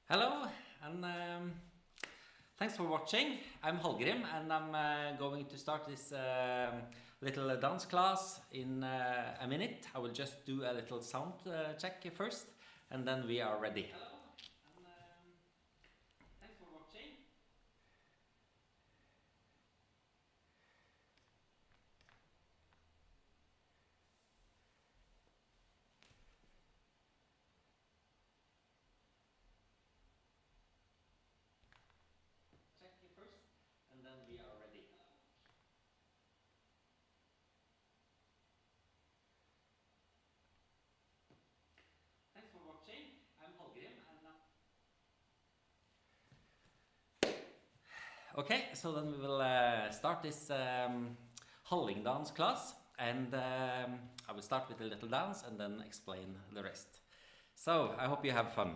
Hello, and thanks for watching. I'm Hallgrim, and I'm going to start this little dance class in a minute. I will just do a little sound check first, and then we are ready. Hello, and thanks for watching. Check it first, and then we are ready. Thanks for watching. I'm Hallgrim, and okay, so then we will start this halling dance class, and I will start with a little dance and then explain the rest. So I hope you have fun.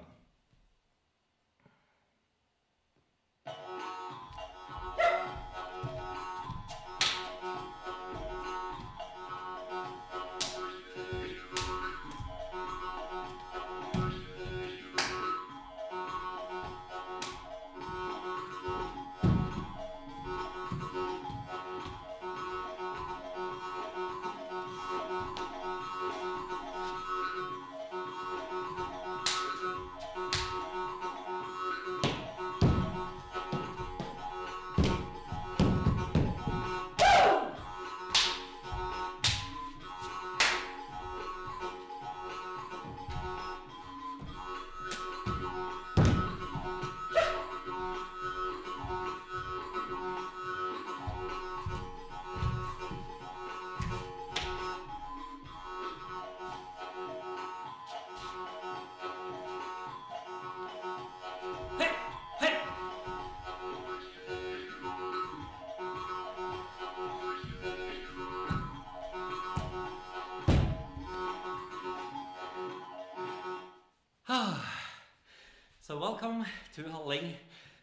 So welcome to Halling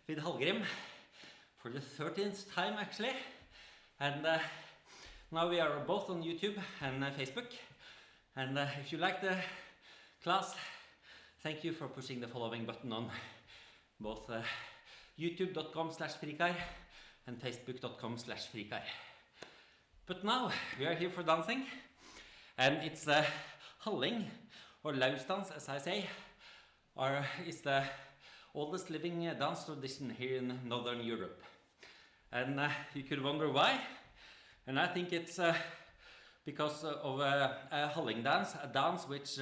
with Hallgrim for the 13th time actually, and now we are both on YouTube and Facebook, and if you like the class, thank you for pushing the following button on both youtube.com/FRIKAR and facebook.com/FRIKAR. But now we are here for dancing, and it's Halling, or lausdans as I say, is the oldest living dance tradition here in Northern Europe. And you could wonder why, and I think it's because of a halling dance, a dance which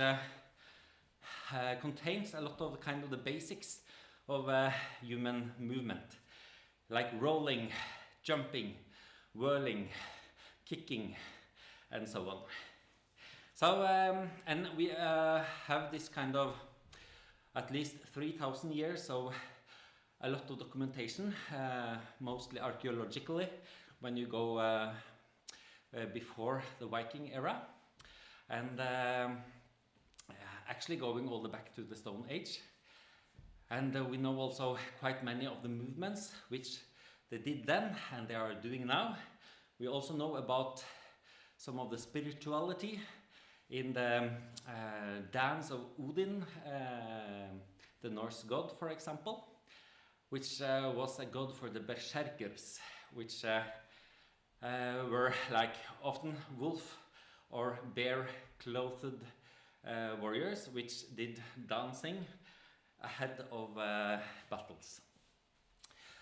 contains a lot of the basics of human movement, like rolling, jumping, whirling, kicking, and so on. So, and we have this at least 3,000 years, so a lot of documentation, mostly archaeologically, when you go before the Viking era, and actually going all the back to the Stone Age. And we know also quite many of the movements which they did then and they are doing now. We also know about some of the spirituality in the dance of Odin, the Norse god, for example, which was a god for the berserkrs, which were like often wolf or bear-clothed warriors, which did dancing ahead of battles.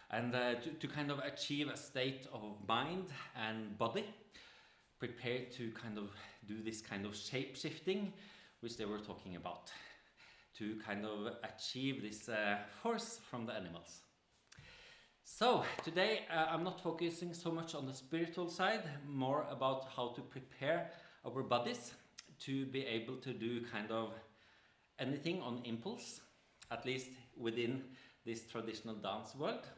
And to achieve a state of mind and body, prepared to do this shape shifting which they were talking about, to achieve this force from the animals. So today I'm not focusing so much on the spiritual side, more about how to prepare our bodies to be able to do anything on impulse, at least within this traditional dance world.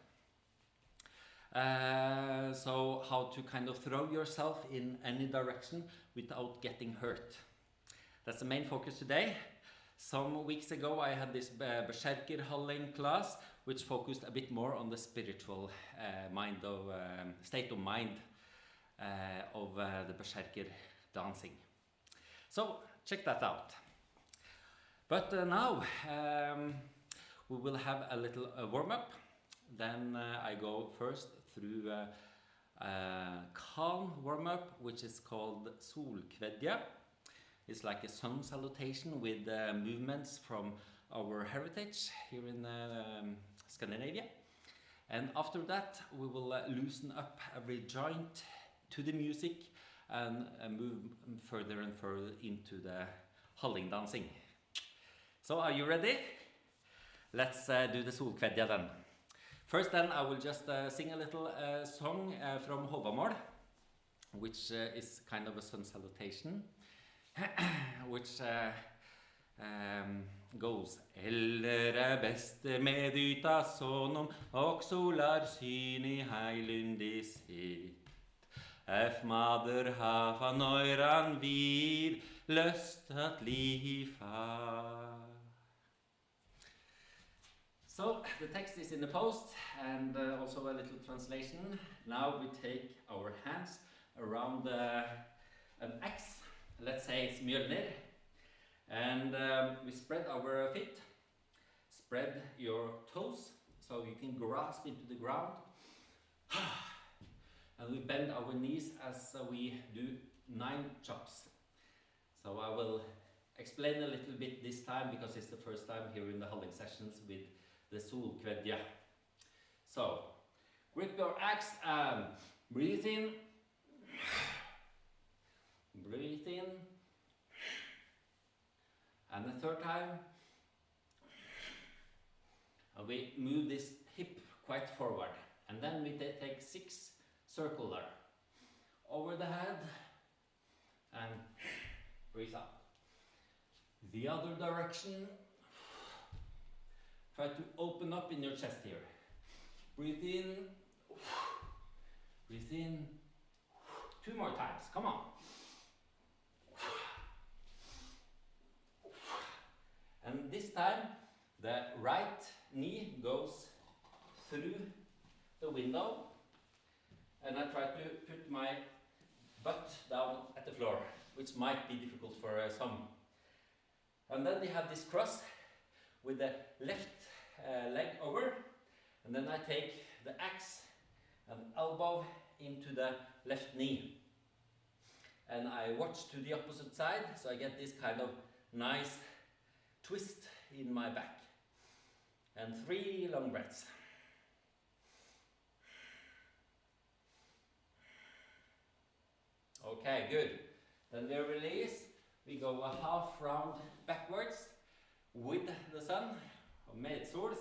So how to throw yourself in any direction without getting hurt. That's the main focus today. Some weeks ago I had this berserkr halling class, which focused a bit more on the spiritual state of mind of the berserkr dancing. So check that out. But now we will have a little warm-up. Then I go first through a calm warm-up, which is called solkvedja. It's like a sun salutation with movements from our heritage here in Scandinavia. And after that, we will loosen up every joint to the music and move further and further into the hallingdancing. So are you ready? Let's do the solkvedja then. First then I will just sing a little song from Håvamål, which is kind of a sun salutation, which goes Eldr bestr med yta sonum och solar syn i heilyndi sitt. Madr hava nåir vid løstat lifa. So the text is in the post and also a little translation. Now we take our hands around an axe. Let's say it's bjønn. And we spread our feet. Spread your toes so you can grasp into the ground. And we bend our knees as we do 9 chops. So I will explain a little bit this time because it's the first time here in the halling sessions with the solkvedja. So grip your axe and breathe in. Breathe in. And the third time. And we move this hip quite forward. And then we take 6 circular over the head and breathe out. The other direction. Try to open up in your chest here. Breathe in. Breathe in. 2 more times. Come on. And this time the right knee goes through the window. And I try to put my butt down at the floor, which might be difficult for some. And then we have this cross with the left leg over, and then I take the axe and elbow into the left knee. And I watch to the opposite side, so I get this kind of nice twist in my back. And 3 long breaths. Okay, good. Then we release. We go a half round backwards with the sun, medsols.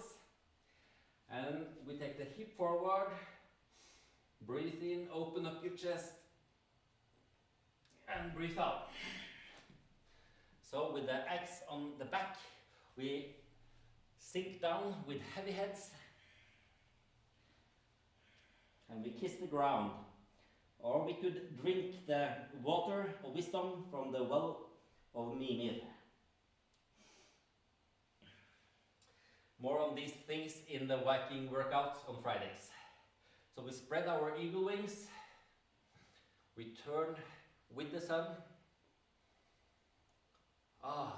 And we take the hip forward. Breathe in, open up your chest. And breathe out. So with the axe on the back, we sink down with heavy heads. And we kiss the ground. Or we could drink the water of wisdom from the well of Mimir. More on these things in the Viking workouts on Fridays. So we spread our eagle wings. We turn with the sun.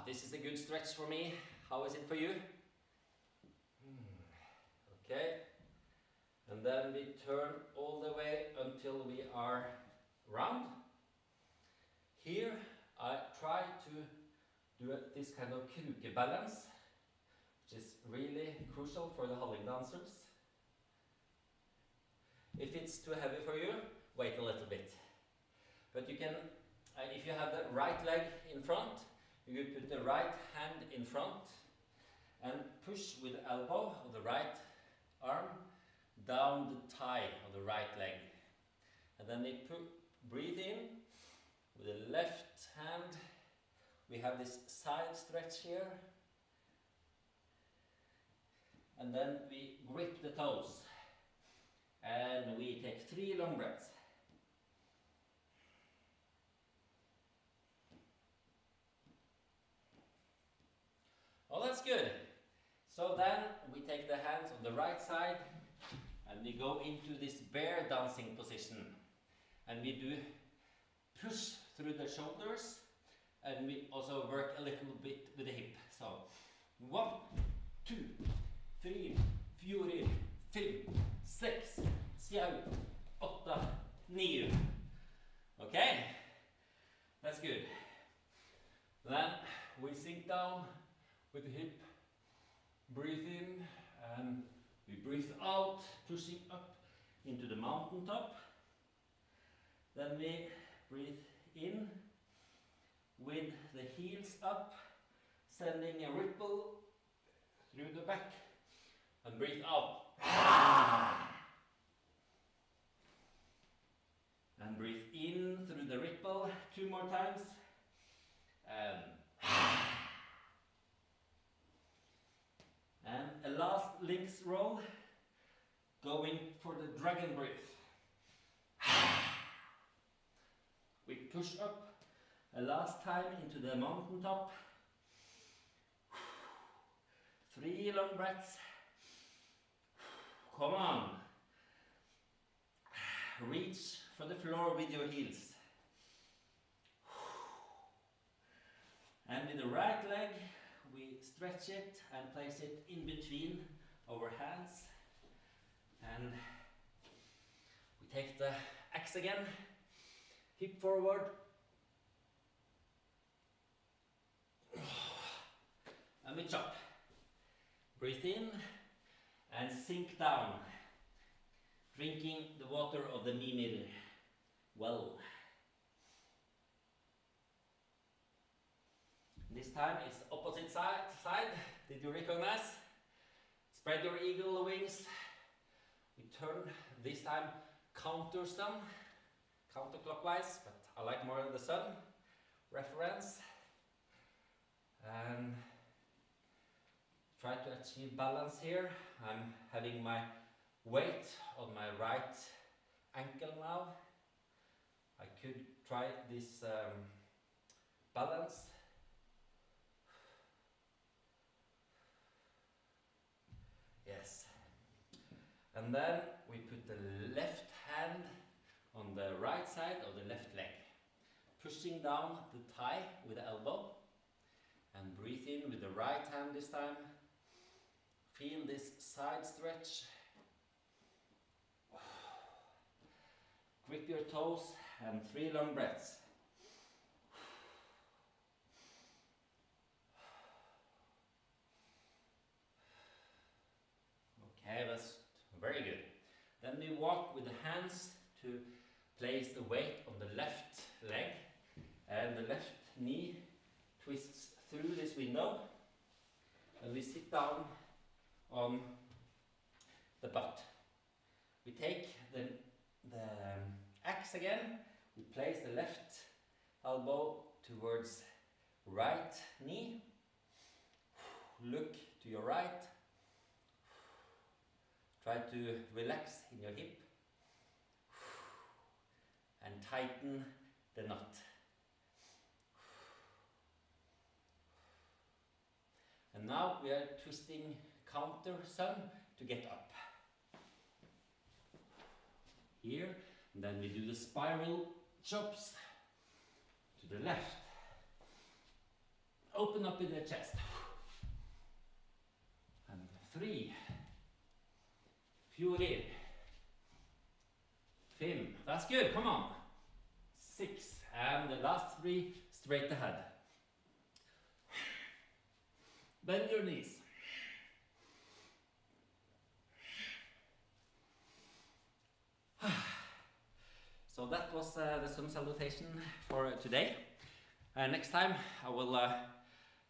This is a good stretch for me. How is it for you? Okay. And then we turn all the way until we are round. Here I try to do this kind of kruke balance, which is really crucial for the halling dancers. If it's too heavy for you, wait a little bit. But you can, if you have the right leg in front, you could put the right hand in front and push with the elbow of the right arm down the thigh of the right leg. And then we breathe in with the left hand. We have this side stretch here. And then we grip the toes. And we take 3 long breaths. Oh, that's good. So then we take the hands on the right side and we go into this bear dancing position. And we do push through the shoulders and we also work a little bit with the hip. So 1, 2, 3, 4, 5, 6, 7, 8, 9. Okay, that's good. Then we sink down with the hip, breathe in, and we breathe out, pushing up into the mountaintop. Then we breathe in with the heels up, sending a ripple through the back, and breathe out. And breathe in through the ripple 2 more times. And a last lynx roll, going for the dragon breath. We push up a last time into the mountaintop. 3 long breaths. Come on. Reach for the floor with your heels. And with the right leg, we stretch it and place it in between our hands. And we take the axe again, hip forward. And we chop. Breathe in and sink down, drinking the water of the Mimir well. This time it's the opposite side. Did you recognize? Spread your eagle wings. We turn, this time counter sun, counterclockwise, but I like more of the sun reference. And try to achieve balance here. I'm having my weight on my right ankle now. I could try this balance. Yes. And then we put the left hand on the right side of the left leg, pushing down the thigh with the elbow, and breathe in with the right hand this time. Feel this side stretch. Grip your toes and 3 long breaths. Okay, that's very good. Then we walk with the hands to place the weight on the left leg, and the left knee twists through this window, and we sit down on the butt. We take the axe again, we place the left elbow towards right knee, look to your right, try to relax in your hip, and tighten the knot. And now we are twisting counter sun to get up. Here, and then we do the spiral chops to the left. Open up in the chest. And 3, 4, 5. That's good, come on. 6, and the last 3 straight ahead. Bend your knees. So that was the sun salutation for today. Next time I will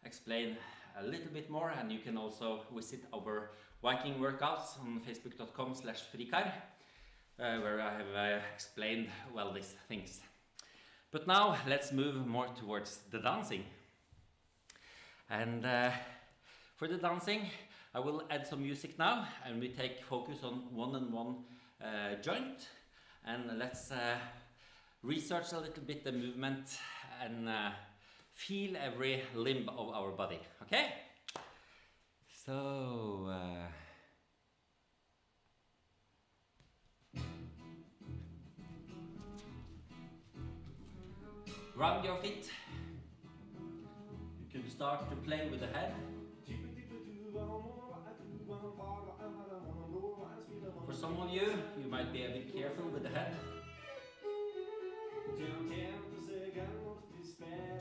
explain a little bit more, and you can also visit our Viking workouts on facebook.com/FRIKAR, where I have explained well these things. But now let's move more towards the dancing. And for the dancing, I will add some music now, and we take focus on 1-on-1 joint. And let's research a little bit the movement and feel every limb of our body, okay? So, ground your feet. You can start to play with the head. For some of you, you might be a bit careful with the head.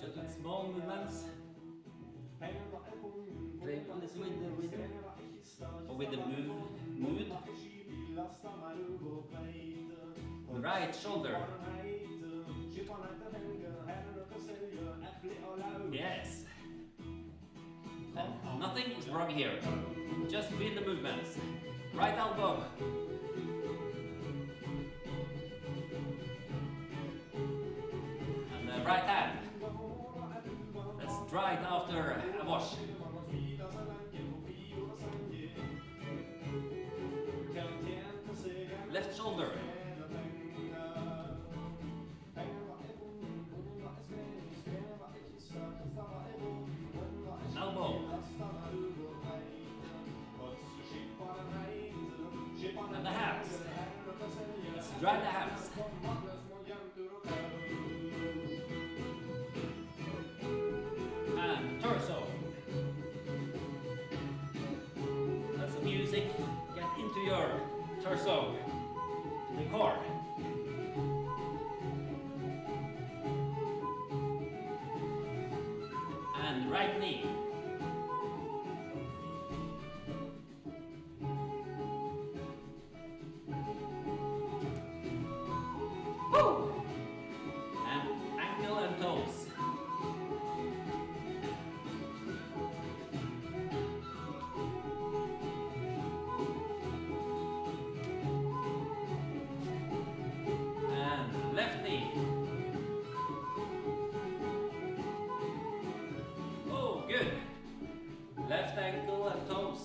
Just with small movements. Play a little with the rhythm or with the mood. The right shoulder. Yes. And nothing is wrong here. Just feel the movements. Right elbow. And the right hand. Let's try it after a wash. Left shoulder. Elbow. And the hands. Let's dry the hands. And torso. Let the music get into your torso, the core. And right knee. Woo! And ankle and toes. And left knee. Oh, good. Left ankle and toes.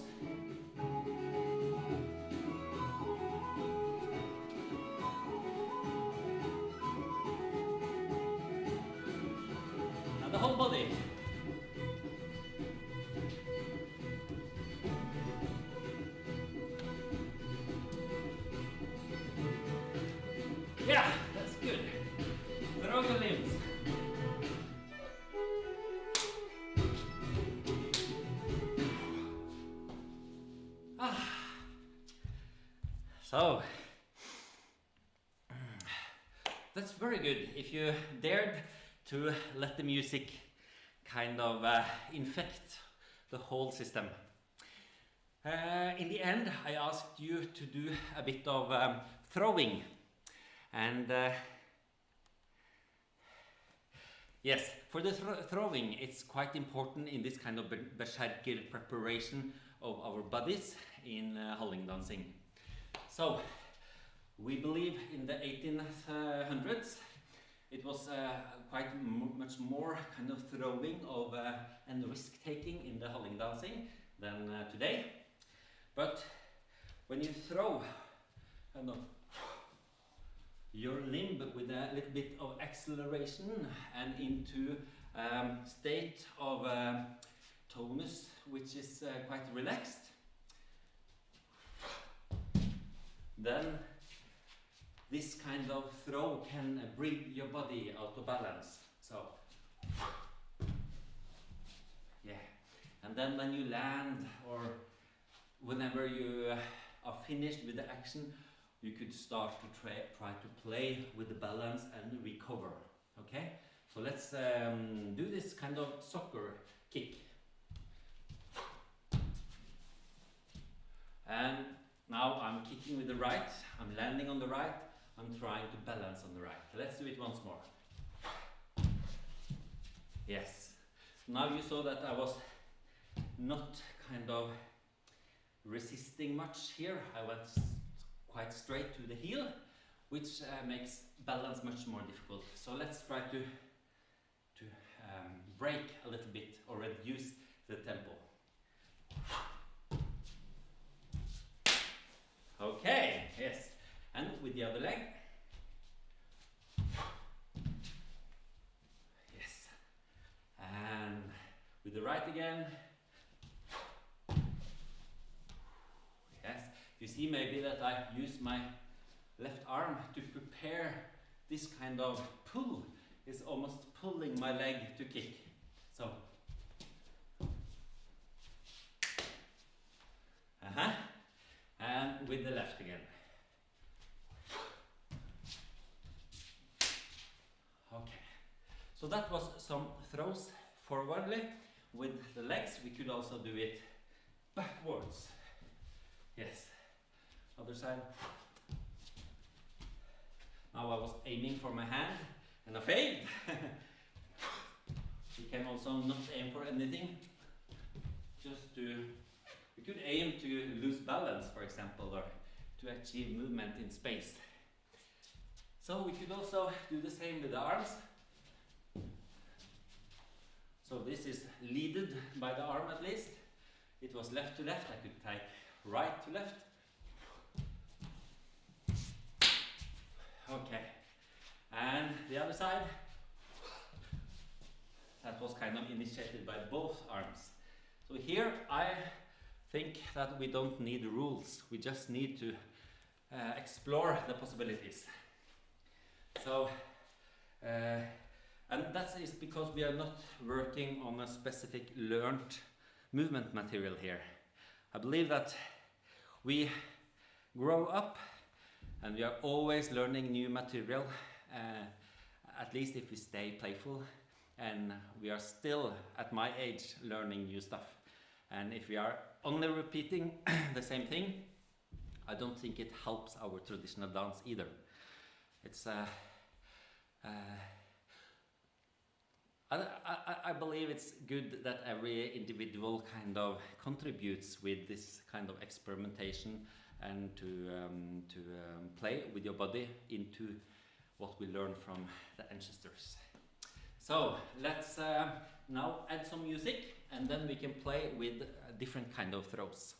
And the whole body. Yeah, that's good. Throw the limbs. So, that's very good if you dared to let the music kind of infect the whole system. In the end, I asked you to do a bit of throwing, and yes, for the throwing, it's quite important in this kind of berserkr preparation of our bodies in Hallgrim. So, we believe in the 1800s it was quite much more kind of throwing of and risk-taking in the Hallgrim dancing than today. But when you throw kind of your limb with a little bit of acceleration and into state of tonus, which is quite relaxed, then this kind of throw can bring your body out of balance. So, yeah. And then when you land, or whenever you are finished with the action, you could start to try to play with the balance and recover. Okay? So let's do this kind of soccer kick. And now I'm kicking with the right, I'm landing on the right, I'm trying to balance on the right. Let's do it once more. Yes. Now you saw that I was not kind of resisting much here. I went quite straight to the heel, which makes balance much more difficult. So let's try to break a little bit or reduce the tempo. Okay, yes. And with the other leg. Yes. And with the right again. Yes. You see maybe that I use my left arm to prepare this kind of pull. It's almost pulling my leg to kick. So. And And with the left again. Okay. So that was some throws forwardly with the legs. We could also do it backwards. Yes. Other side. Now I was aiming for my hand and I failed. You can also not aim for anything. Just to, you could aim to lose balance, for example, or to achieve movement in space. So we could also do the same with the arms. So this is leaded by the arm at least. It was left to left, I could take right to left. Okay, and the other side, that was kind of initiated by both arms. So here I think that we don't need rules, we just need to explore the possibilities. So, and that is because we are not working on a specific learned movement material here. I believe that we grow up and we are always learning new material, at least if we stay playful. And we are still, at my age, learning new stuff. And if we are only repeating the same thing, I don't think it helps our traditional dance either. It's I believe it's good that every individual kind of contributes with this kind of experimentation and to play with your body into what we learn from the ancestors. So let's now add some music and then we can play with a different kind of throws.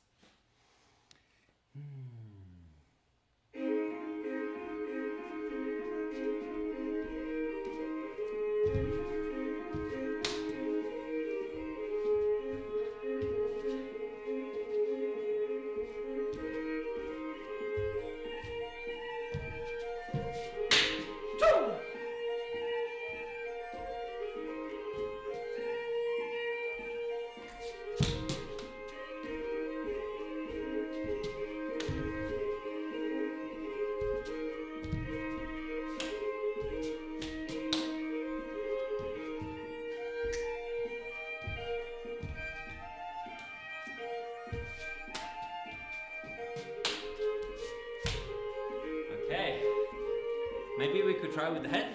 Maybe we could try with the head.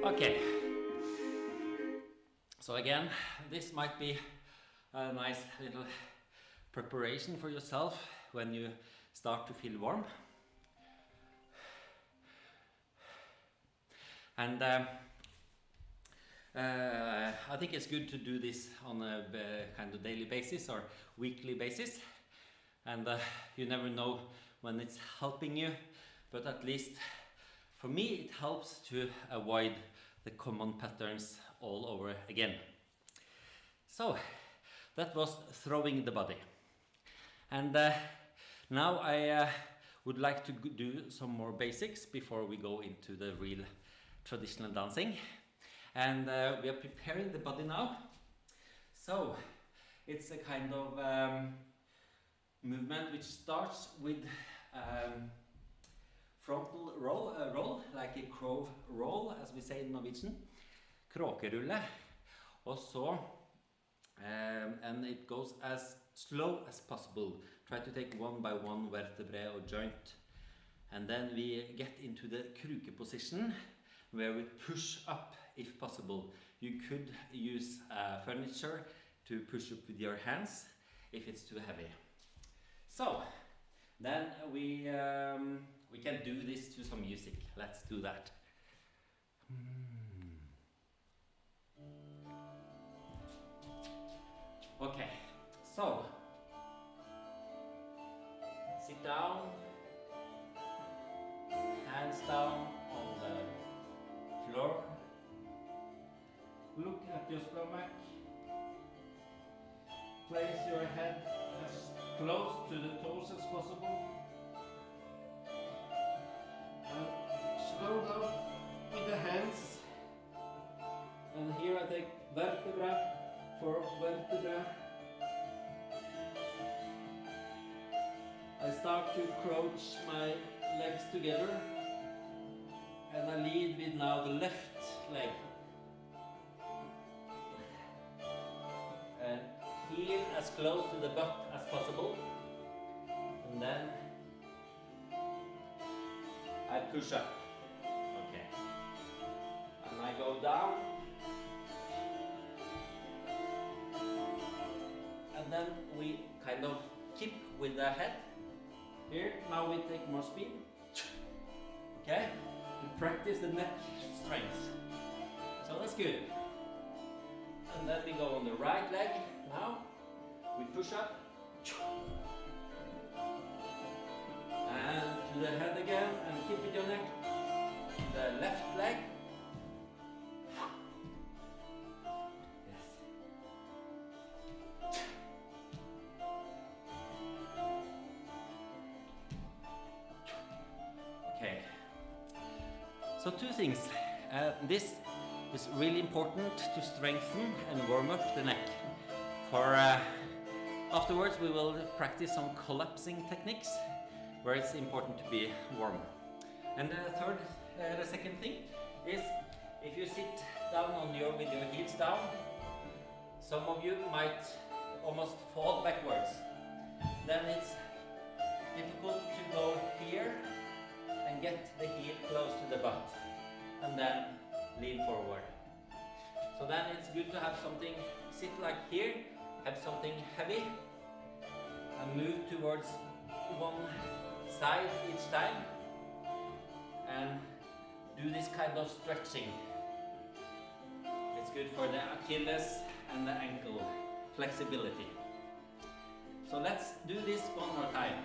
Okay. So again, this might be a nice little preparation for yourself when you start to feel warm. And I think it's good to do this on a kind of daily basis or weekly basis, and you never know when it's helping you, but at least for me it helps to avoid the common patterns all over again. So that was throwing the body, and now I would like to do some more basics before we go into the real traditional dancing. And we are preparing the body now. So it's a kind of movement which starts with frontal roll, like a crow roll, as we say in Norwegian. Kråkerulle. Og så, and it goes as slow as possible. Try to take one by one vertebrae or joint. And then we get into the kruke position, where we push up if possible. You could use furniture to push up with your hands if it's too heavy. So then we can do this to some music. Let's do that. Okay, so sit down, hands down on the floor. Look at your stomach. Place your head as close to the toes as possible. And slow down with the hands. vertebra for vertebra. I start to crouch my legs together and I lead with now the left leg. And heel as close to the butt as possible. And then I push up. Okay. And I go down. And then we kind of keep with the head. Here, now we take more speed. Okay? We practice the neck strength. So that's good. And then we go on the right leg. Now we push up. And to the head again and keep with your neck. The left leg. Okay. So two things. This is really important to strengthen and warm up the neck. For afterwards we will practice some collapsing techniques where it's important to be warm. And the second thing is if you sit down with your heels down, some of you might almost fall backwards. Then it's difficult to go here and get the heel close to the butt and then lean forward. So then it's good to have something, sit like here, have something heavy and move towards one side each time and do this kind of stretching. It's good for the Achilles and the ankle flexibility. So let's do this one more time.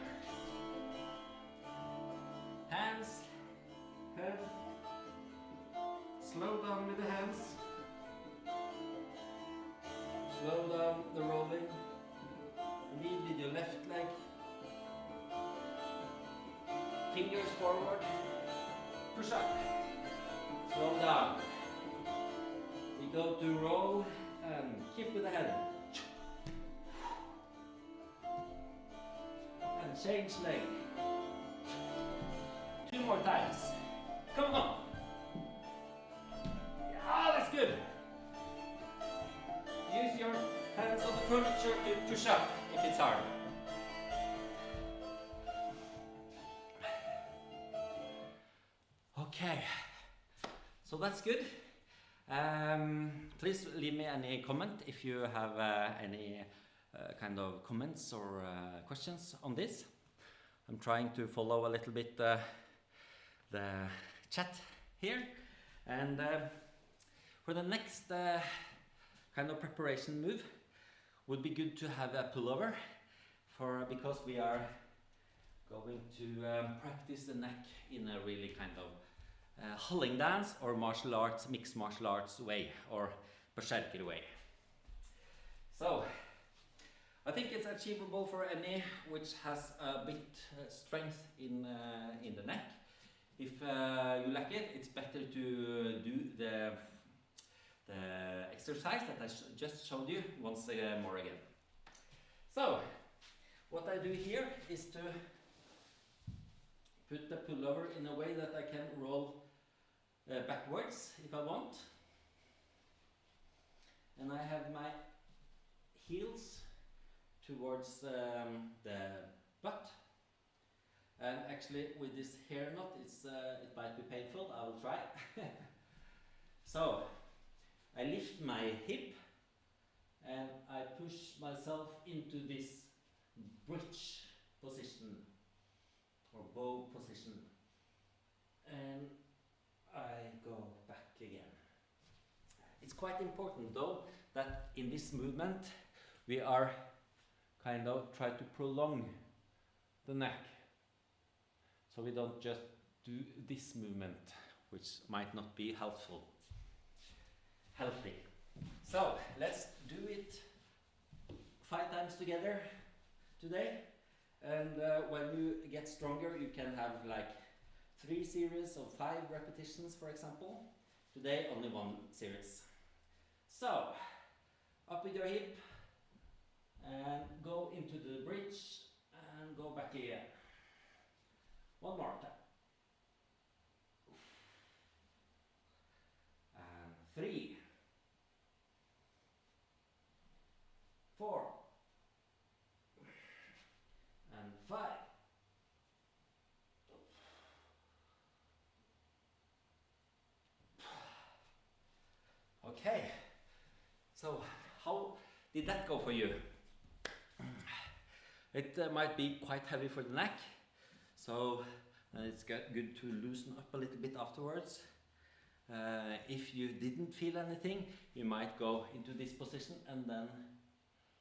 Hands, head, slow down with the hands, slow down the rolling, lead with your left leg, fingers forward, push up, slow down. We go to roll and keep with the head. And change leg. Two more times. Come on. Yeah, that's good. Use your hands on the furniture to push up if it's hard. Okay, so that's good. Please leave me any comment if you have any kind of comments or questions on this. I'm trying to follow a little bit the chat here, and for the next kind of preparation move would be good to have a pullover because we are going to practice the neck in a really kind of Hallgrim or martial arts, mixed martial arts way, or berserkr way. So I think it's achievable for any which has a bit strength in the neck. If you lack it, it's better to do the exercise that I just showed you once more again. So what I do here is to put the pullover in a way that I can roll backwards if I want. And I have my heels towards the butt. And actually with this hair knot, it might be painful. I will try. So I lift my hip and I push myself into this bridge position or bow position, and I go back again. It's quite important though that in this movement we are kind of try to prolong the neck, so we don't just do this movement which might not be healthy. So let's do it 5 times together today. And when you get stronger, you can have like 3 series of 5 repetitions, for example. Today, only 1 series. So, up with your hip and go into the bridge and go back again. One more time. And 3, 4, and 5. Okay, so how did that go for you? It might be quite heavy for the neck, so it's good to loosen up a little bit afterwards. If you didn't feel anything, you might go into this position and then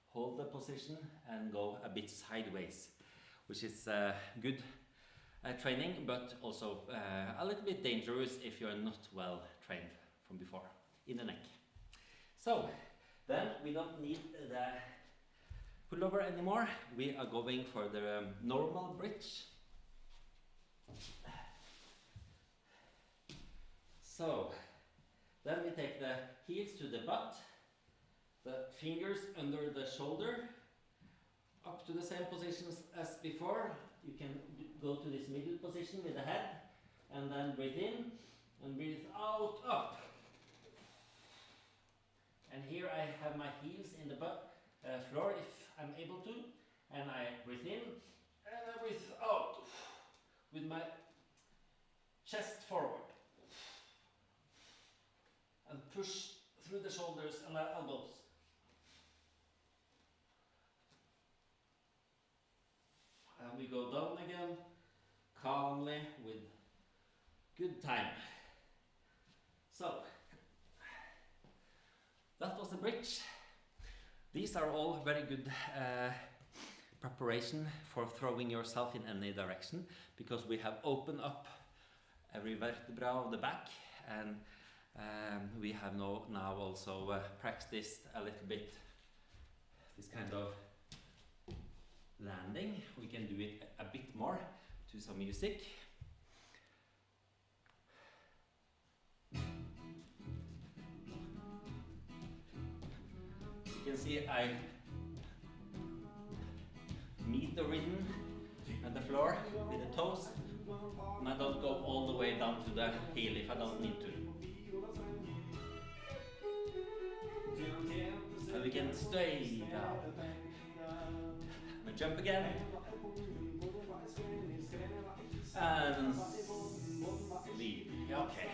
hold the position and go a bit sideways, which is good training, but also a little bit dangerous if you're not well trained from before in the neck. So then we don't need the pullover anymore. We are going for the normal bridge. So then we take the heels to the butt, the fingers under the shoulder, up to the same positions as before. You can go to this middle position with the head, and then breathe in and breathe out, up. And here I have my heels in the floor if I'm able to, and I breathe in and I breathe out with my chest forward and push through the shoulders and my elbows. And we go down again calmly with good time. So that was the bridge. These are all very good preparation for throwing yourself in any direction, because we have opened up every vertebra of the back, and we have now also practiced a little bit this kind of landing. We can do it a bit more to some music. You can see I meet the rhythm at the floor with the toes, and I don't go all the way down to the heel if I don't need to. And we can stay down. And jump again. And leave. Okay.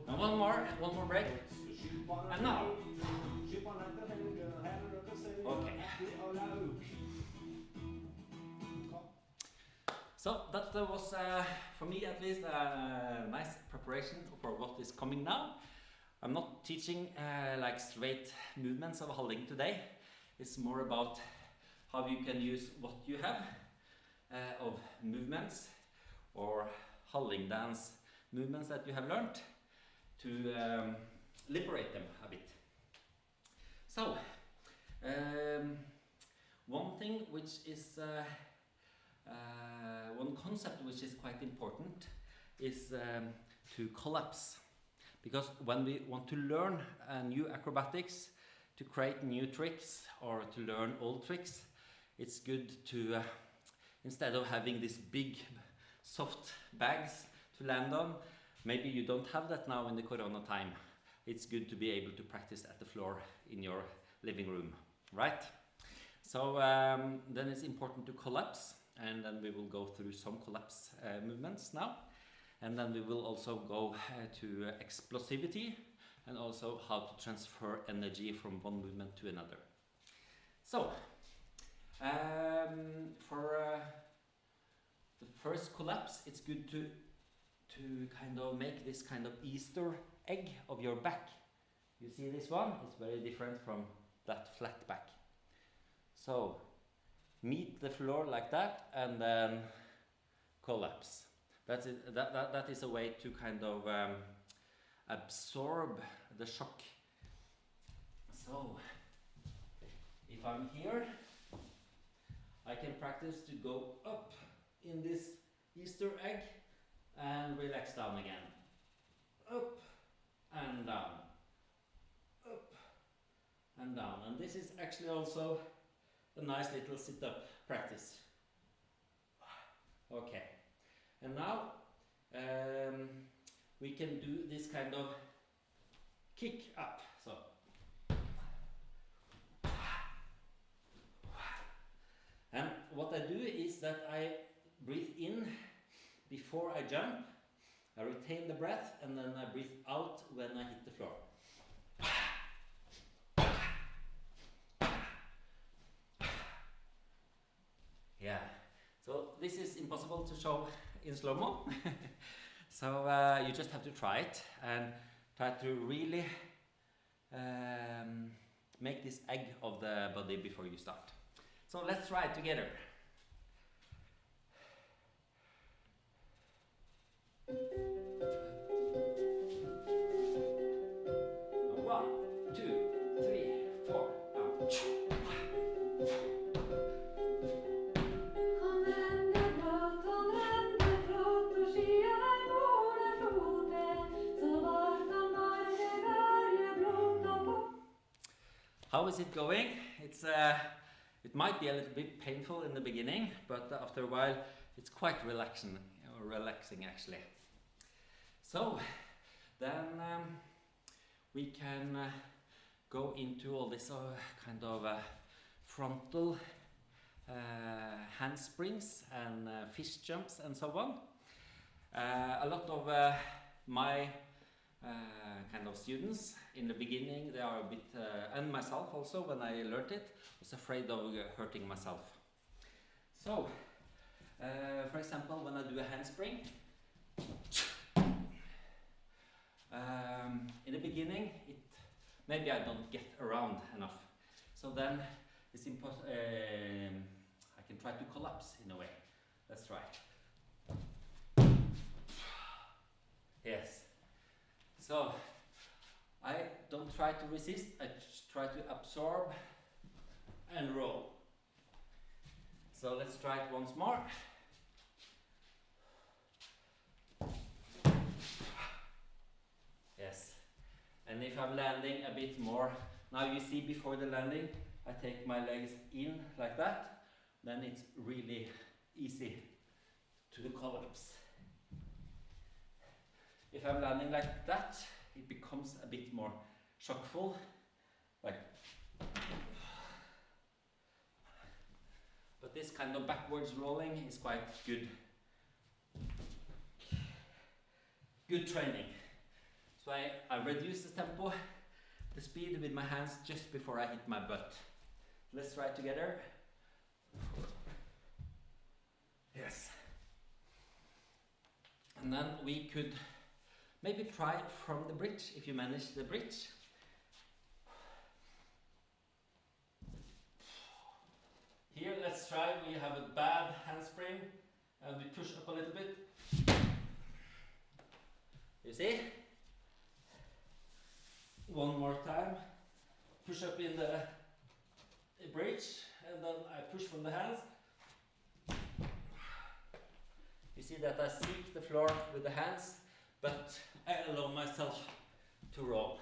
And one more break. And now. Okay. So that was, for me at least, a nice preparation for what is coming now. I'm not teaching like straight movements of Hallgrim today. It's more about how you can use what you have of movements or Hallgrim dance movements that you have learned to liberate them a bit. So, one thing which is one concept which is quite important is to collapse, because when we want to learn new acrobatics, to create new tricks or to learn old tricks, it's good to instead of having these big soft bags to land on, maybe you don't have that now in the corona time. It's good to be able to practice at the floor in your living room, right? So then it's important to collapse, and then we will go through some collapse movements now, and then we will also go to explosivity and also how to transfer energy from one movement to another. So for the first collapse, it's good to kind of make this kind of Easter egg of your back. You see this one? It's very different from that flat back. So meet the floor like that and then collapse. That's it. That is a way to kind of absorb the shock. So if I'm here, I can practice to go up in this Easter egg and relax down again. Up and down. Up and down. And this is actually also a nice little sit-up practice. Okay, and now we can do this kind of kick up. So, and what I do is that I breathe in before I jump, I retain the breath, and then I breathe out when I hit the floor. Yeah, so this is impossible to show in slow-mo. So you just have to try it and try to really make this egg of the body before you start. So let's try it together. 1, 2, 3, 4. How is it going? It might be a little bit painful in the beginning, but after a while it's quite relaxing actually. So then we can go into all this kind of frontal handsprings and fish jumps and so on. A lot of my kind of students in the beginning, they are a bit, and myself also when I learned it, was afraid of hurting myself. So, for example, when I do a handspring, in the beginning, maybe I don't get around enough. So then it's I can try to collapse in a way. Let's try. Yes. So I don't try to resist, I just try to absorb and roll. So let's try it once more. Yes. And if I'm landing a bit more, now you see before the landing, I take my legs in like that, then it's really easy to collapse. If I'm landing like that, it becomes a bit more shockful, like. But this kind of backwards rolling is quite good. Good training. So I reduce the tempo, the speed with my hands just before I hit my butt. Let's try it together. Yes. And then we could maybe try from the bridge, if you manage the bridge. Here, let's try, we have a bad handspring, and we push up a little bit. You see? One more time. Push up in the bridge, and then I push from the hands. You see that I seek the floor with the hands, but I allow myself to roll.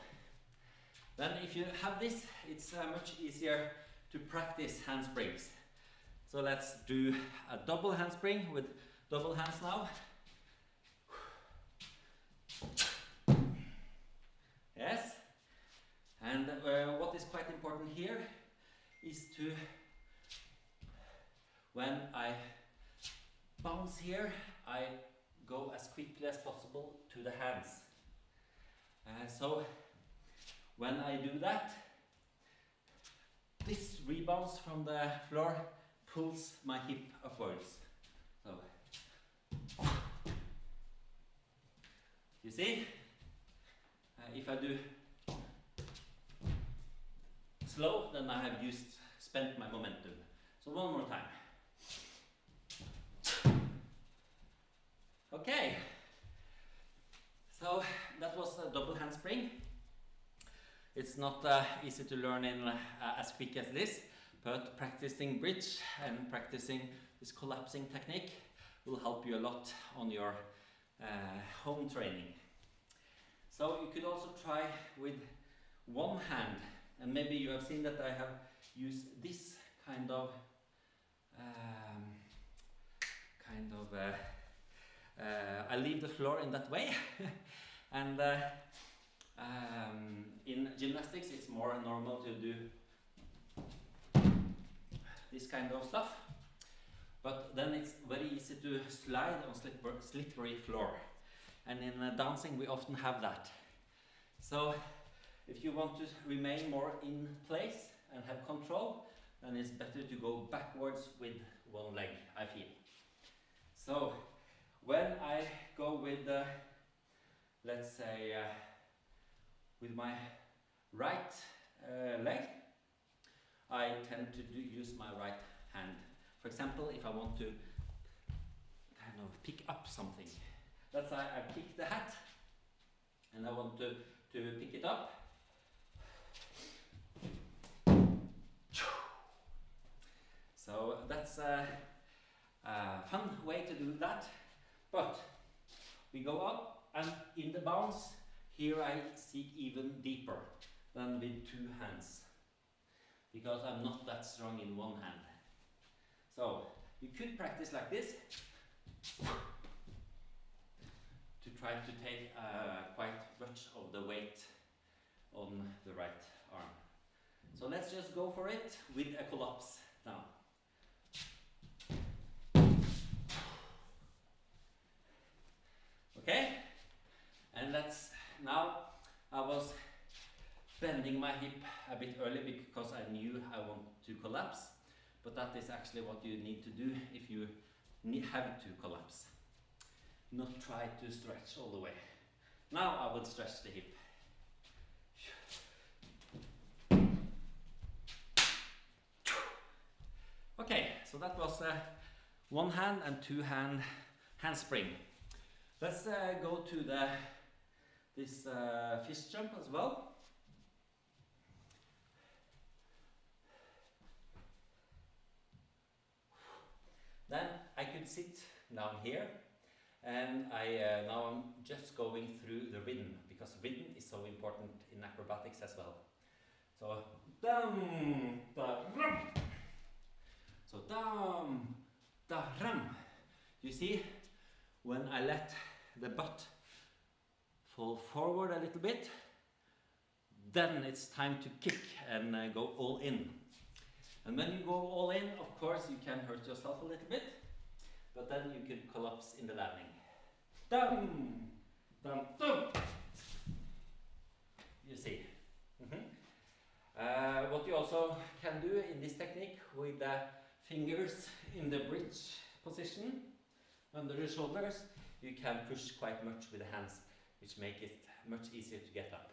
Then if you have this, it's much easier to practice handsprings. So let's do a double handspring with double hands now. Yes. And what is quite important here is to, when I bounce here, I go as quickly as possible to the hands. So when I do that, this rebounds from the floor pulls my hip upwards. So you see, if I do slow, then I have spent my momentum. So one more time. Okay, so that was a double handspring. It's not easy to learn in as quick as this, but practicing bridge and practicing this collapsing technique will help you a lot on your home training. So you could also try with one hand And maybe you have seen that I have used this I leave the floor in that way. And in gymnastics it's more normal to do this kind of stuff, but then it's very easy to slide on slippery floor, and in dancing we often have that. So if you want to remain more in place and have control, then it's better to go backwards with one leg, I feel. So when I go with let's say with my right leg, I tend to use my right hand. For example, if I want to kind of pick up something, let's say I pick the hat and I want to pick it up. So that's a fun way to do that. But we go up, and in the bounce, here I seek even deeper than with two hands, because I'm not that strong in one hand. So you could practice like this to try to take quite much of the weight on the right arm. So let's just go for it with a collapse now. Okay, and now I was bending my hip a bit early because I knew I want to collapse, but that is actually what you need to do if you have to collapse. Not try to stretch all the way. Now I would stretch the hip. Okay, so that was one hand and two hand handspring. Let's go to this fish jump as well. Then I could sit down here, and now I'm just going through the rhythm, because rhythm is so important in acrobatics as well. So dum da rum. So dum da rum. You see, when I let the butt fall forward a little bit, then it's time to kick and go all in. And when you go all in, of course, you can hurt yourself a little bit, but then you can collapse in the landing. Dum, dum, dum. You see. What you also can do in this technique with the fingers in the bridge position under the shoulders, you can push quite much with the hands, which make it much easier to get up.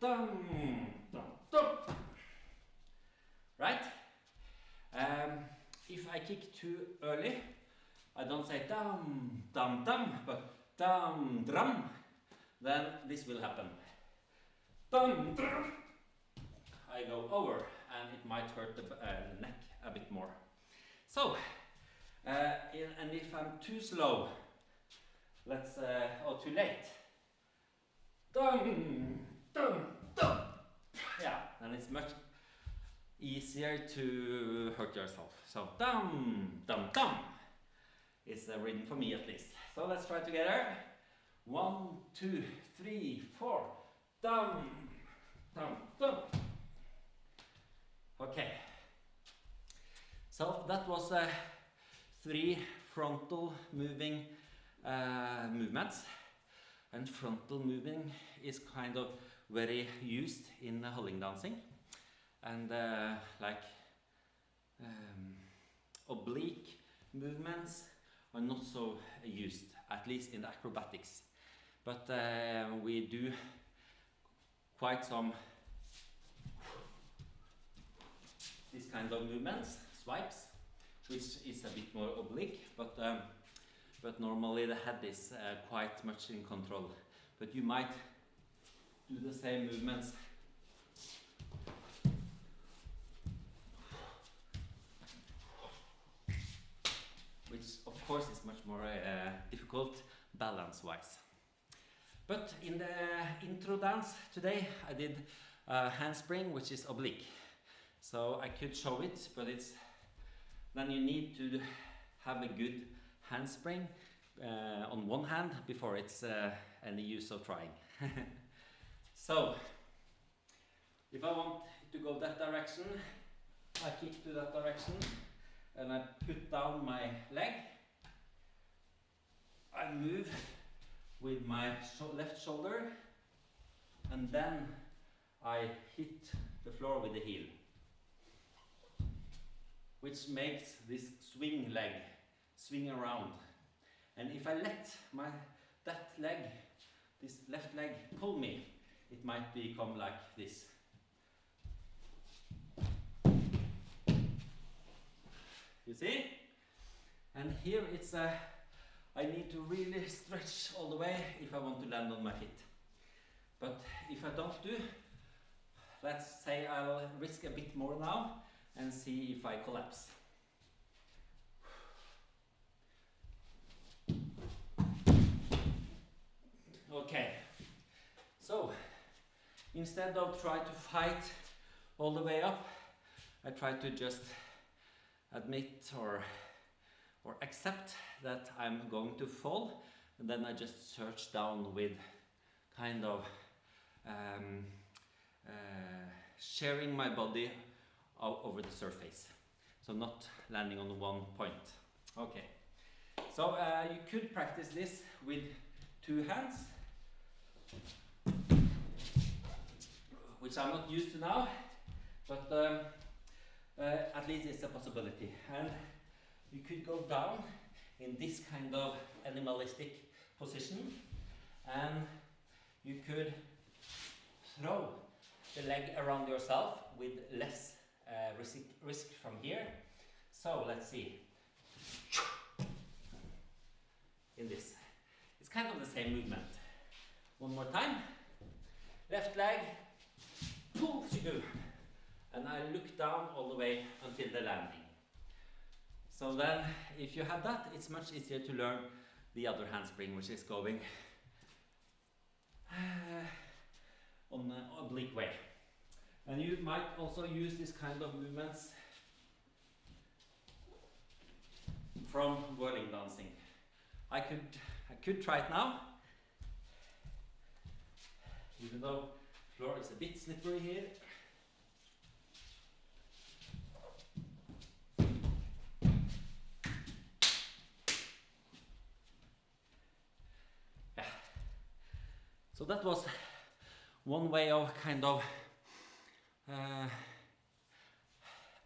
Dum, dum, dum. Right? If I kick too early, I don't say dum, dum, dum, but dum, drum, then this will happen. Dum, drum. I go over, and it might hurt the neck a bit more. So, and if I'm too slow, or too late, dum, dum, dum. Yeah, and it's much easier to hurt yourself. So dum, dum, dum is a rhythm for me at least. So let's try together. 1, 2, 3, 4. Dum, dum, dum. Okay. So that was 3 frontal moving movements, and frontal moving is kind of very used in Hallgrim dancing, and oblique movements are not so used, at least in the acrobatics, but we do quite some this kind of movements, swipes, which is a bit more oblique, but normally the head is quite much in control. But you might do the same movements which of course is much more difficult balance-wise. But in the intro dance today I did a handspring which is oblique. So I could show it, but then you need to have a good handspring on one hand before it's any use of trying. So if I want to go that direction, I kick to that direction and I put down my leg. I move with my left shoulder and then I hit the floor with the heel, which makes this swing leg swing around. And if I let this left leg pull me, it might become like this. You see? And here it's I need to really stretch all the way if I want to land on my feet. But if I don't do, let's say I'll risk a bit more now and see if I collapse. Okay, so instead of try to fight all the way up, I try to just admit or accept that I'm going to fall, and then I just search down with kind of sharing my body over the surface, so not landing on one point. Okay, so you could practice this with 2 hands, which I'm not used to now, but at least it's a possibility. And you could go down in this kind of animalistic position, and you could throw the leg around yourself with less risk from here. So let's see. In this, it's kind of the same movement. One more time. Left leg pulls you, and I look down all the way until the landing. So then, if you have that, it's much easier to learn the other handspring, which is going on an oblique way. And you might also use this kind of movements from whirling dancing. I could try it now, even though the floor is a bit slippery here. So that was one way of kind of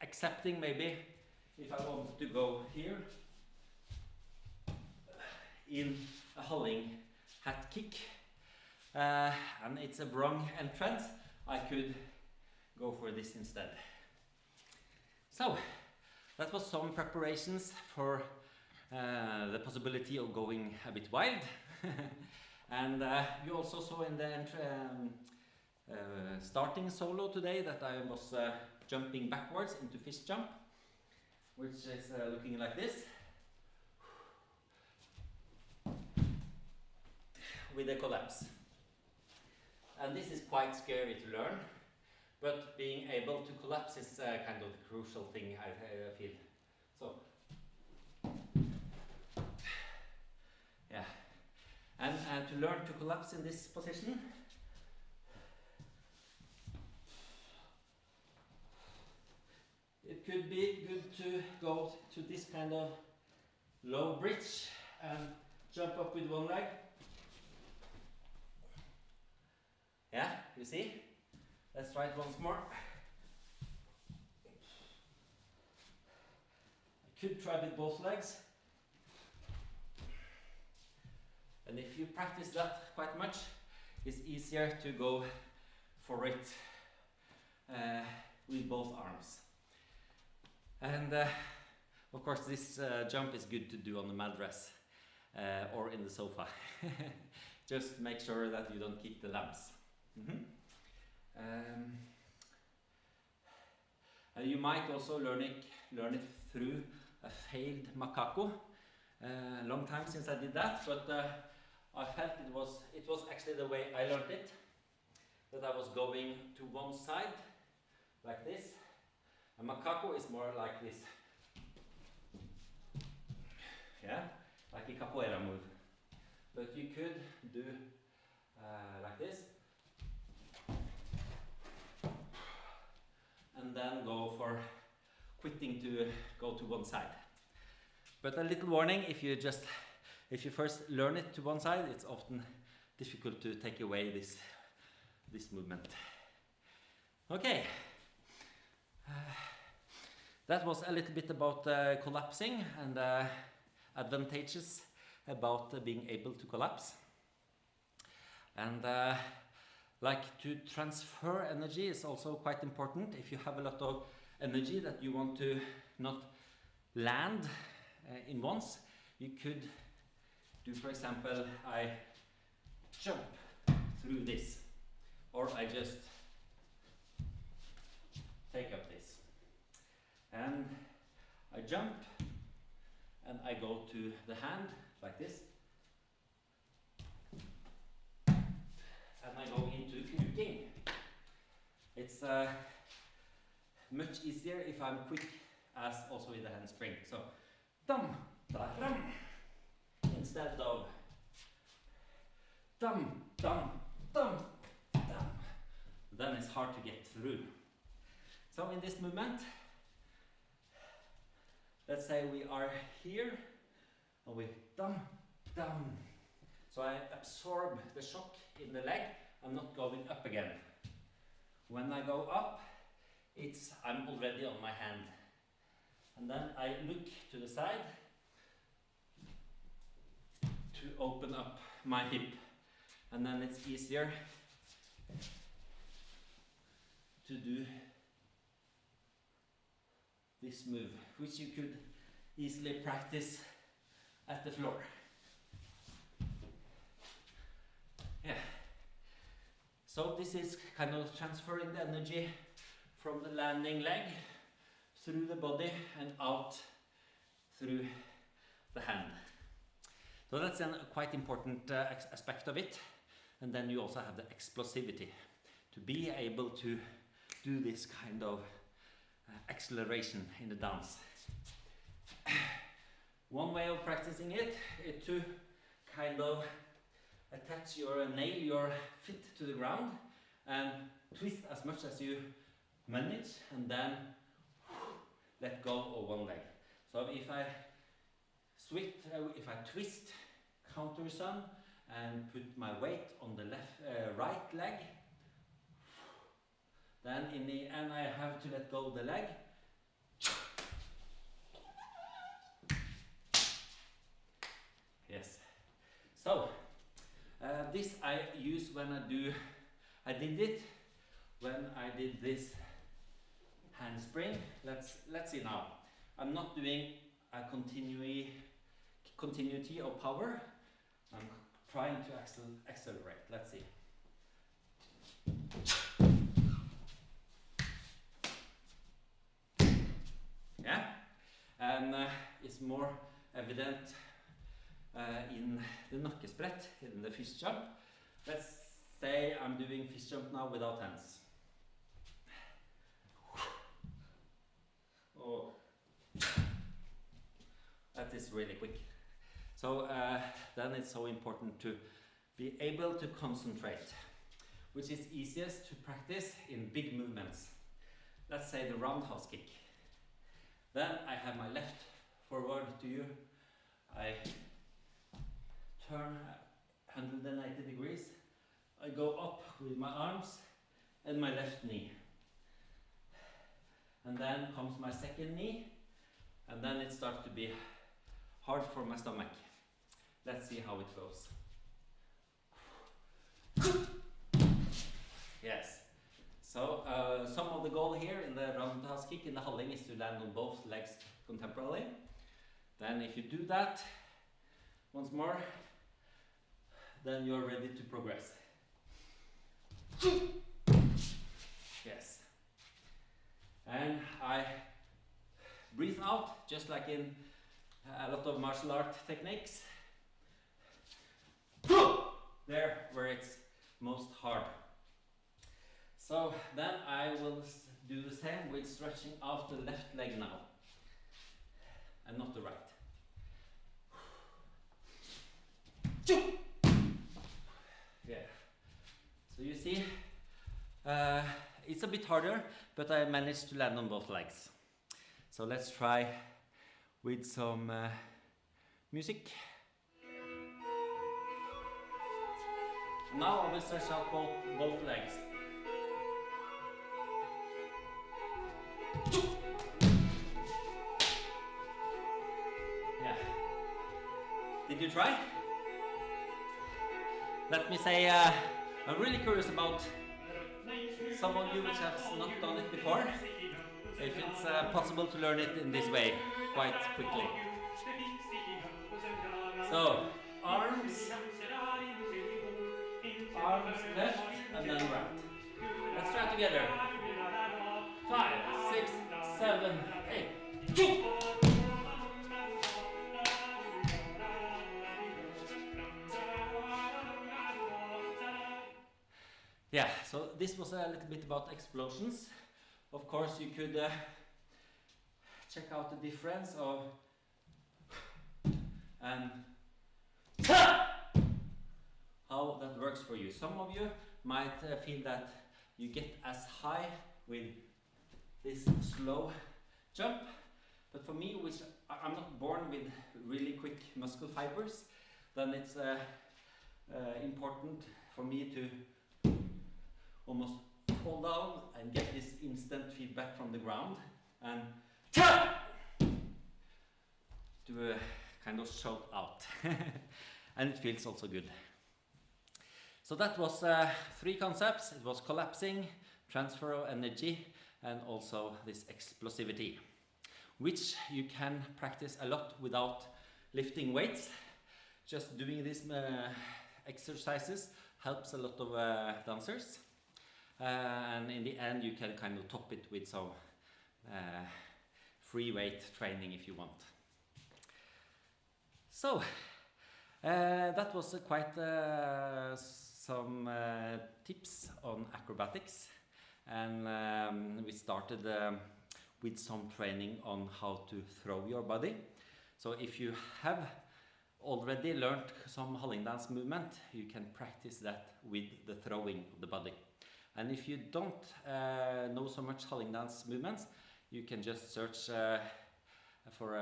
accepting, maybe if I want to go here in a hulling hat kick, and it's a wrong entrance, I could go for this instead. So that was some preparations for the possibility of going a bit wild. And you also saw in the starting solo today that I was jumping backwards into fish jump, which is looking like this, with a collapse. And this is quite scary to learn, but being able to collapse is kind of the crucial thing, I feel. So, yeah. And to learn to collapse in this position, it could be good to go to this kind of low bridge and jump up with one leg. Yeah, you see? Let's try it once more. I could try with both legs. And if you practice that quite much, it's easier to go for it with both arms. And of course this jump is good to do on the mattress or in the sofa. Just make sure that you don't kick the lamps. And you might also learn it through a failed macaco. Long time since I did that, but I felt it was actually the way I learned it. that I was going to one side, like this. And macaco is more like this. Yeah, like a capoeira move. But you could do like this. And then go for quitting to go to one side. But a little warning, if you first learn it to one side, it's often difficult to take away this movement. Okay. That was a little bit about collapsing and advantages about being able to collapse. And like to transfer energy is also quite important. If you have a lot of energy that you want to not land in once, you could do, for example, I jump through this, or I just take up this. And I jump and I go to the hand like this. And I go into knuking. It's much easier if I'm quick as also with the handspring. So, dum, da, ram, instead of dum, dum, dum, dum. Then it's hard to get through. So in this movement, let's say we are here and we dum, dum. So I absorb the shock in the leg. I'm not going up again. When I go up, I'm already on my hand. And then I look to the side to open up my hip. And then it's easier to do this move, which you could easily practice at the floor. Yeah. So this is kind of transferring the energy from the landing leg through the body and out through the hand. So that's a quite important aspect of it. And then you also have the explosivity to be able to do this kind of acceleration in the dance. One way of practicing it is to kind of nail your feet to the ground and twist as much as you manage, and then let go of one leg. So if I twist counter sun and put my weight on the right leg, then in the end I have to let go of the leg. Yes. So this I use when I did it when I did this handspring. Let's see now. I'm not doing a continuity of power. I'm trying to accelerate. Let's see. Yeah, and it's more evident in the nakkesprett, in the fish jump. Let's say I'm doing fish jump now without hands. Oh, that is really quick. So then it's so important to be able to concentrate, which is easiest to practice in big movements. Let's say the roundhouse kick. Then I have my left forward to you. I turn 180 degrees. I go up with my arms and my left knee. And then comes my second knee. And then it starts to be hard for my stomach. Let's see how it goes. Yes. So some of the goal here in the roundhouse kick in the Hallgrim is to land on both legs contemporarily. Then if you do that once more, then you're ready to progress. Yes. And I breathe out just like in a lot of martial art techniques. There where it's most hard. So then I will do the same with stretching out the left leg now, and not the right. Yeah. So you see, it's a bit harder, but I managed to land on both legs. So let's try with some music. Now I will stretch out both legs. Yeah. Did you try? Let me say, I'm really curious about some of you which have not done it before, if it's possible to learn it in this way quite quickly. So, arms left and then right. Let's try together. 5, 6, 7, 8. Yeah, so this was a little bit about explosions. Of course, you could check out the difference of and how that works for you. Some of you might feel that you get as high with this slow jump, but for me, which I'm not born with really quick muscle fibers, then it's important for me to almost fall down and get this instant feedback from the ground and do a kind of shout out. And it feels also good. So that was 3 concepts. It was collapsing, transfer of energy, and also this explosivity, which you can practice a lot without lifting weights. Just doing these exercises helps a lot of dancers. And in the end you can kind of top it with some free weight training if you want. So that was quite some tips on acrobatics, and we started with some training on how to throw your body. So if you have already learned some Hallgrim movement, you can practice that with the throwing of the body. And if you don't know so much Hallgrim movements, you can just search for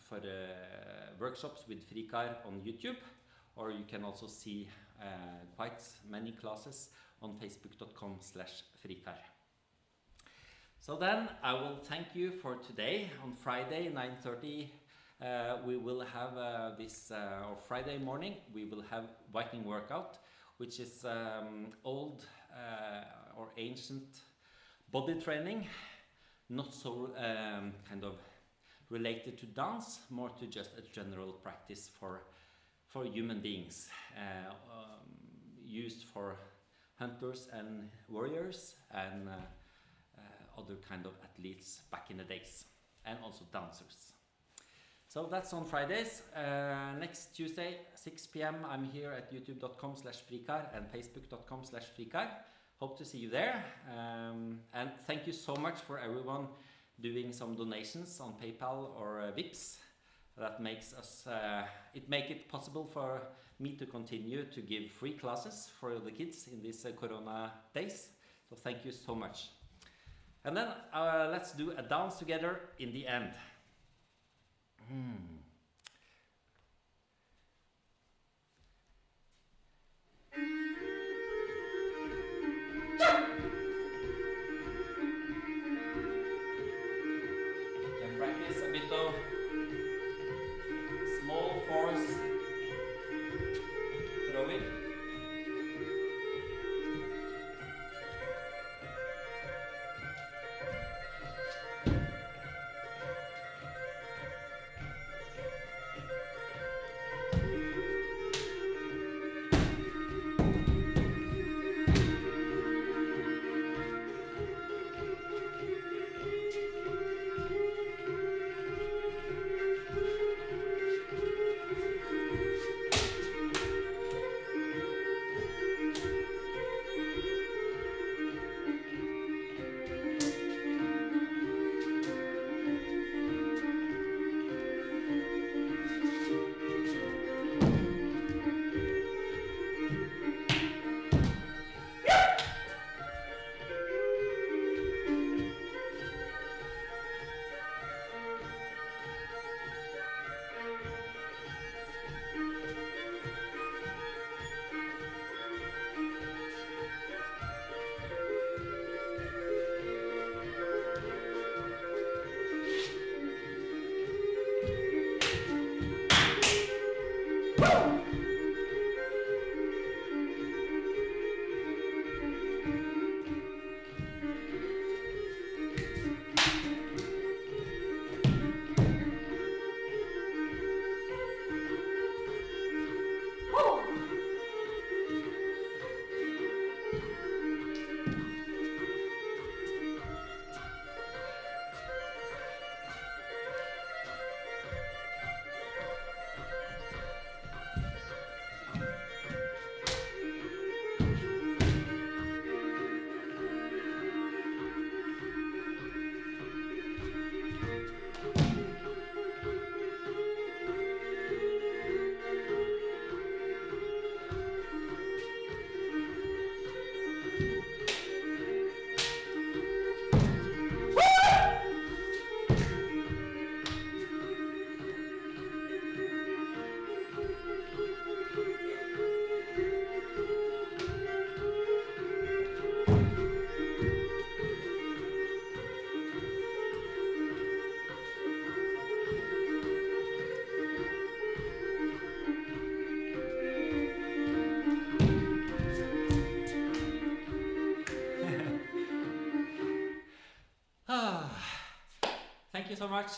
the workshops with FRIKAR on YouTube, or you can also see quite many classes on facebook.com/FRIKAR. So then I will thank you for today. On Friday 9:30 we will have or Friday morning we will have Viking workout, which is old or ancient body training, not so kind of related to dance, more to just a general practice for human beings, used for hunters and warriors and other kind of athletes back in the days, and also dancers. So that's on Fridays. Next Tuesday, 6 p.m. I'm here at youtube.com/FRIKAR and facebook.com/FRIKAR. Hope to see you there. And thank you so much for everyone doing some donations on PayPal or Vipps. That makes us, make it possible for me to continue to give free classes for the kids in these Corona days. So thank you so much. And then let's do a dance together in the end. Can practice a bit of small force throwing. so much.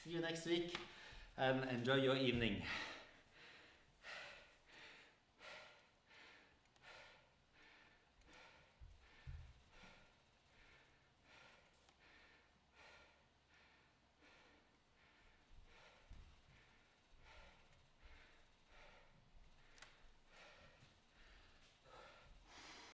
See you next week and enjoy your evening.